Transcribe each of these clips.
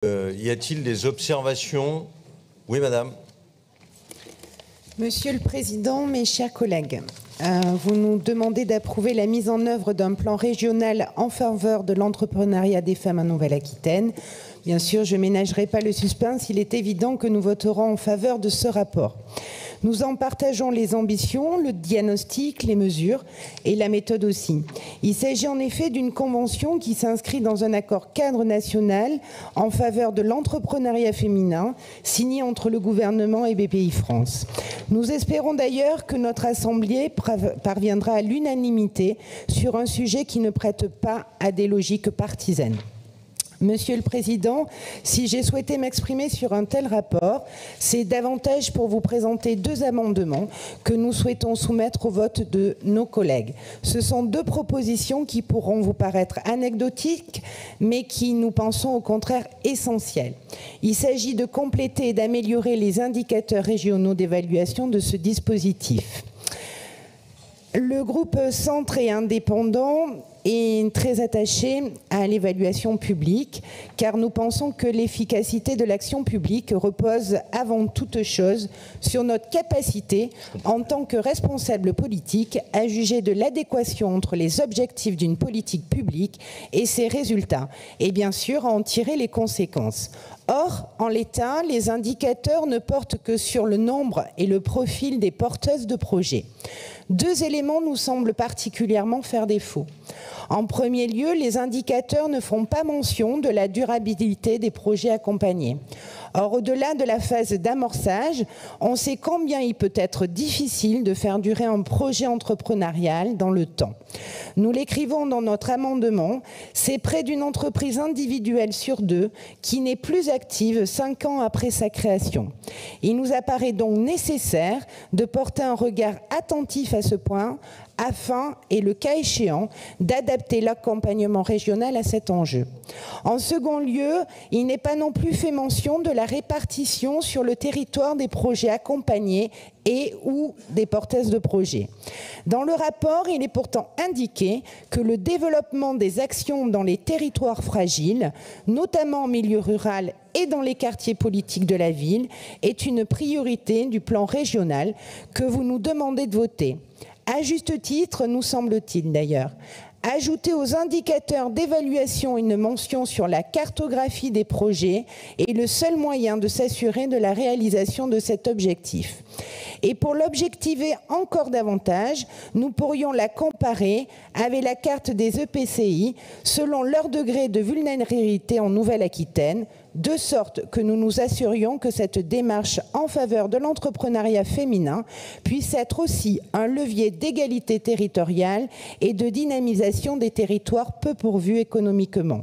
Y a-t-il des observations? Oui, madame. Monsieur le Président, mes chers collègues, vous nous demandez d'approuver la mise en œuvre d'un plan régional en faveur de l'entrepreneuriat des femmes en Nouvelle-Aquitaine. Bien sûr, je ne ménagerai pas le suspense, il est évident que nous voterons en faveur de ce rapport. Nous en partageons les ambitions, le diagnostic, les mesures et la méthode aussi. Il s'agit en effet d'une convention qui s'inscrit dans un accord cadre national en faveur de l'entrepreneuriat féminin signé entre le gouvernement et BPI-France. Nous espérons d'ailleurs que notre Assemblée parviendra à l'unanimité sur un sujet qui ne prête pas à des logiques partisanes. Monsieur le Président, si j'ai souhaité m'exprimer sur un tel rapport, c'est davantage pour vous présenter deux amendements que nous souhaitons soumettre au vote de nos collègues. Ce sont deux propositions qui pourront vous paraître anecdotiques, mais qui, nous pensons, au contraire essentielles. Il s'agit de compléter et d'améliorer les indicateurs régionaux d'évaluation de ce dispositif. Le groupe Centre et Indépendant est très attaché à l'évaluation publique, car nous pensons que l'efficacité de l'action publique repose avant toute chose sur notre capacité, en tant que responsable politique, à juger de l'adéquation entre les objectifs d'une politique publique et ses résultats, et bien sûr à en tirer les conséquences. Or, en l'état, les indicateurs ne portent que sur le nombre et le profil des porteuses de projets. Deux éléments nous semblent particulièrement faire défaut. En premier lieu, les indicateurs ne font pas mention de la durabilité des projets accompagnés. Or, au-delà de la phase d'amorçage, on sait combien il peut être difficile de faire durer un projet entrepreneurial dans le temps. Nous l'écrivons dans notre amendement, c'est près d'une entreprise individuelle sur deux qui n'est plus active 5 ans après sa création. Il nous apparaît donc nécessaire de porter un regard attentif à ce point afin, et le cas échéant, d'adapter l'accompagnement régional à cet enjeu. En second lieu, il n'est pas non plus fait mention de la répartition sur le territoire des projets accompagnés et ou des porteuses de projets. Dans le rapport, il est pourtant indiqué que le développement des actions dans les territoires fragiles, notamment en milieu rural et dans les quartiers politiques de la ville, est une priorité du plan régional que vous nous demandez de voter. À juste titre, nous semble-t-il d'ailleurs. Ajouter aux indicateurs d'évaluation une mention sur la cartographie des projets est le seul moyen de s'assurer de la réalisation de cet objectif. Et pour l'objectiver encore davantage, nous pourrions la comparer avec la carte des EPCI selon leur degré de vulnérabilité en Nouvelle-Aquitaine, de sorte que nous nous assurions que cette démarche en faveur de l'entrepreneuriat féminin puisse être aussi un levier d'égalité territoriale et de dynamisation des territoires peu pourvus économiquement.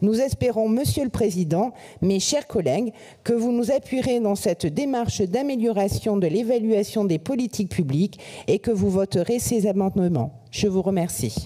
Nous espérons, Monsieur le Président, mes chers collègues, que vous nous appuierez dans cette démarche d'amélioration de l'évaluation des politiques publiques et que vous voterez ces amendements. Je vous remercie.